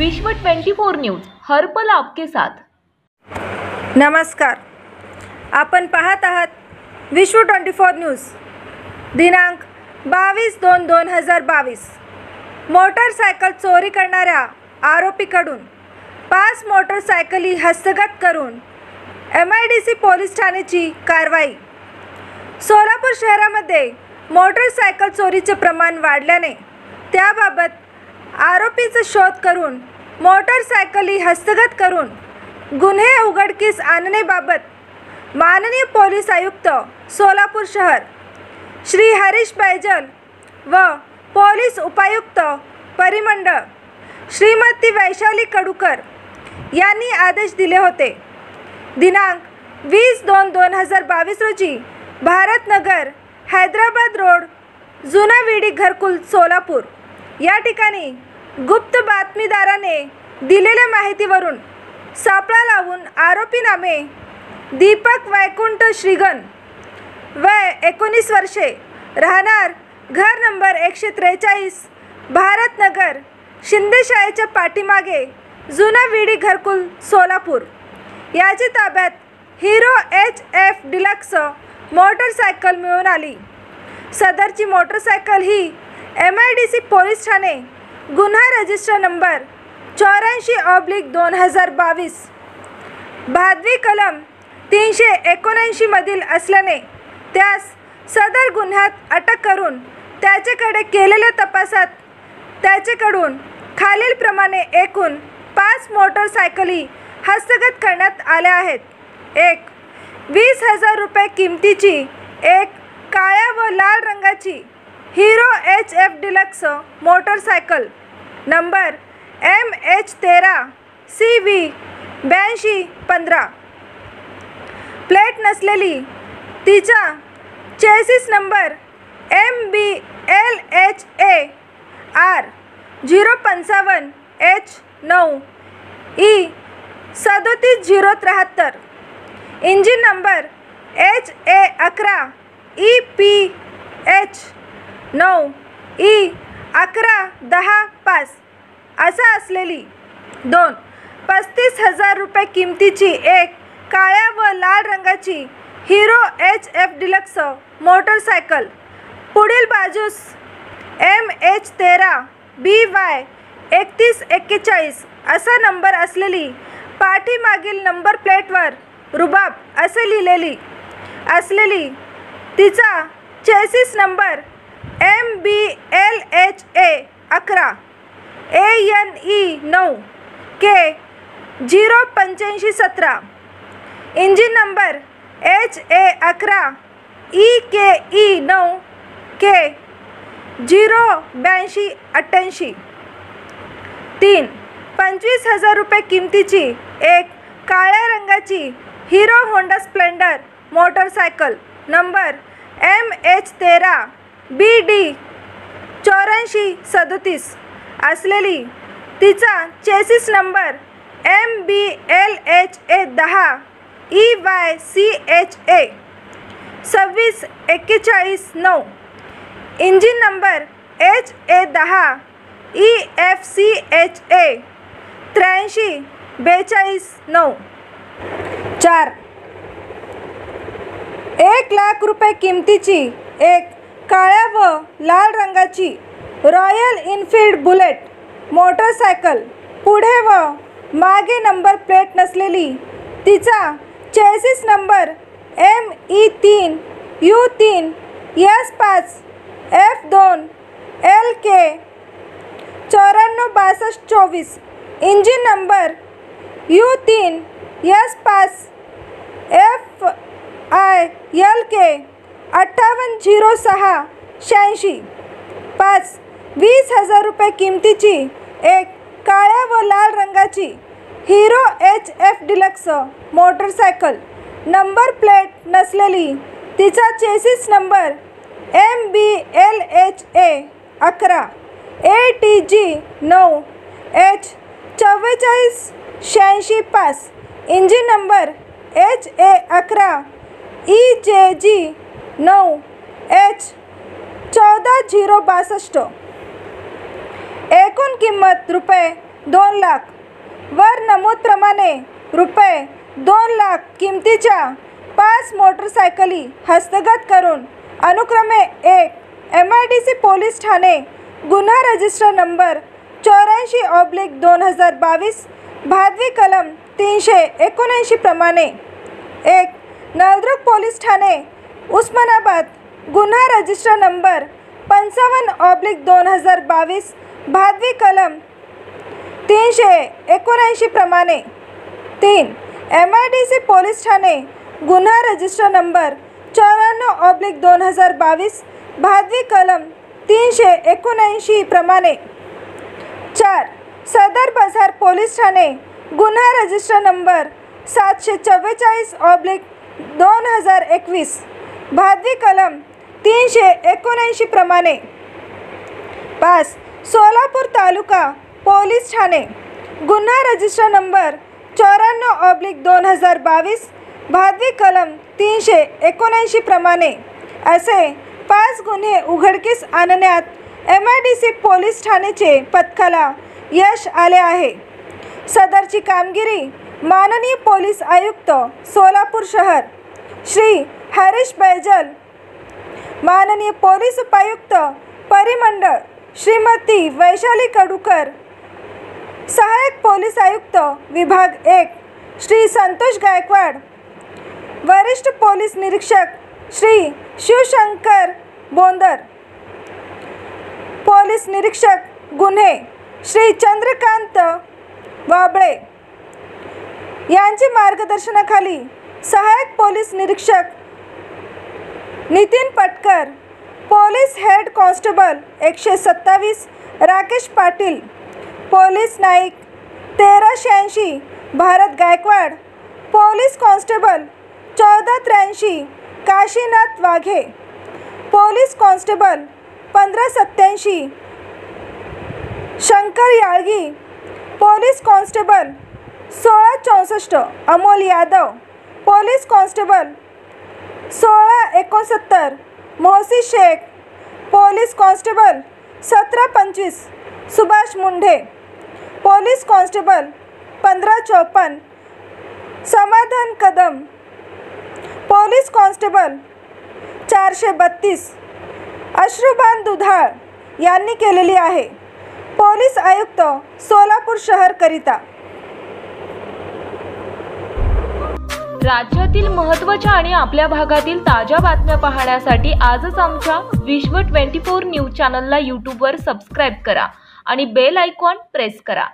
विश्व 24 न्यूज हर पल आपके साथ। नमस्कार, आपण पाहत आहात विश्व 24 न्यूज। दिनांक 22/2/2022 मोटरसायकल चोरी करणाऱ्या आरोपीकडून 5 मोटरसायकली हस्तगत करून MIDC पोलीस ठाण्याची कारवाई। सोलापूर शहरामध्ये मोटरसायकल चोरीचे प्रमाण वाढल्याने त्याबाबत आरोपीचा शोध करून मोटरसायकली हस्तगत करून गुन्हे उघडकीस आणण्याबाबत माननीय पोलीस आयुक्त सोलापूर शहर श्री हरीश बैजल व पोलीस उपायुक्त परिमंडळ श्रीमती वैशाली कडूकर यांनी आदेश दिले होते। दिनांक 20/2/2022 रोजी भारतनगर हैदराबाद रोड जुना विडी घरकुल सोलापूर या ठिकाणी गुप्त बातमीदाराने दिलेल्या माहितीवरून सापळा लावून आरोपी नामे दीपक वैकुंठ श्रीगन वय 19 वर्षे राहणार घर नंबर 143 भारतनगर शिंदे शाळेच्या पाठीमागे जुना विडी घरकुल सोलापूर याची ताब्यात हिरो HF डिलक्स मोटरसायकल मिळून आली। सदरची मोटरसायकल ही MIDC पोलीस ठाणे गुन्हा रजिस्टर नंबर 84/2022 भादवी कलम 379 मधील असल्याने त्यास सदर गुन्ह्यात अटक करून त्याच्याकडे केलेल्या तपासात त्याच्याकडून खालीलप्रमाणे एकूण 5 मोटरसायकली हस्तगत करण्यात आल्या आहेत। 1. 20,000 रुपये किमतीची एक काळ्या व लाल रंगाची hero HF deluxe motorcycle number MH13 CV 8215 plate नसलेली, तिचा chassis number MBLHA R 055 H9 E 37073 engine number HA11 EPH 9 E 1110 असा असलेली 2. 35,000 रुपये किमतीची एक काळ्या व लाल रंगाची हिरो HF डिलक्स मोटरसायकल पुढील बाजूस MH13 BY 3141 असा नंबर असलेली, पाठीमागील नंबर प्लेटवर रुबाब असे लिहिलेली असलेली, तिचा chassis number MBLHA 11 ANE 9 K 08517 engine number HA11 EKE 9 K 08288 3. 25,000 रुपये किमतीची एक काळ्या रंगाची hero Honda Splendor motorcycle number MH13 BD 8437 असलेली, तिचा chassis number MBLHA 10 EYCHA 26419 engine number HA10 EFCHA 83429 4. 1,00,000 रुपये किमतीची एक काळ्या व लाल रंगाची रॉयल इनफील्ड बुलेट मोटरसायकल पुढे व मागे नंबर प्लेट नसलेली, तिचा chassis number ME3 U3 S5 F2 LK 946224 engine number U3 S5 FILK 580686 5. 20,000 रुपये किमतीची एक काळ्या व लाल रंगाची hero HF deluxe motorcycle number plate नसलेली, तिचा chassis number MBLHA 11 ATG 9 H 4486 engine number HA11 EJG 9 H 14062 एकूण किंमत रुपये 2 लाख. वर नमूदप्रमाणे रुपये 2 लाख किमतीच्या 5 मोटरसायकली हस्तगत करून अनुक्रमे 1 MIDC पोलीस ठाणे गुन्हा रजिस्टर नंबर 84/2022 भादवी कलम 379 प्रमाणे 1 नळदुर्ग पोलीस ठाणे उस्मानाबाद गुन्हा रजिस्टर नंबर 55/2022 भादवी कलम 379 प्रमाणे 3 MIDC पोलीस ठाणे गुन्हा रजिस्टर नंबर 94/2022 भादवी कलम 379 प्रमाणे 4 सदर बाजार पोलीस ठाणे गुन्हा रजिस्टर नंबर 744/2021 भादवी कलम 379 प्रमाणे 5 सोलापूर तालुका पोलीस ठाणे गुन्हा रजिस्टर नंबर 94/2022 भादवी कलम 379 प्रमाणे असे 5 गुन्हे उघडकीस आणण्यात MIDC पोलीस ठाणेचे पथकाला यश आले आहे. सदरची कामगिरी माननीय पोलीस आयुक्त सोलापूर शहर श्री हरीश बैजल, माननीय पोलीस उपायुक्त परिमंडळ श्रीमती वैशाली कडूकर, सहायक पोलीस आयुक्त विभाग 1 श्री संतोष गायकवाड, वरिष्ठ पोलीस निरीक्षक श्री शिवशंकर बोंदर, पोलीस निरीक्षक गुन्हे श्री चंद्रकांत वाबळे यांच्या मार्गदर्शनाखाली सहायक पोलीस निरीक्षक Nitin Patkar, police head constable 127 Rakesh Patil, police नाईक 1386 Bharat Gaikwad, police constable 1483 Kashinath Waghe, police constable 1587 Shankar Yalgi, police constable 1664 Amol Yadav, police constable 1669 Mohsi Shaikh, police constable 1725 Subhash Mundhe, police constable 1554 Samadhan Kadam, police constable 432 अश्रुभान दुधाळ यांनी केलेली आहे. पोलीस आयुक्त सोलापूर शहर करिता. राज्यातील महत्त्वाच्या आणि आपल्या भागातील ताज्या बातम्या पाहण्यासाठी आजच आमच्या विश्व 24 न्यूज चॅनलला यूट्यूबवर सबस्क्राईब करा आणि बेल आयकॉन प्रेस करा.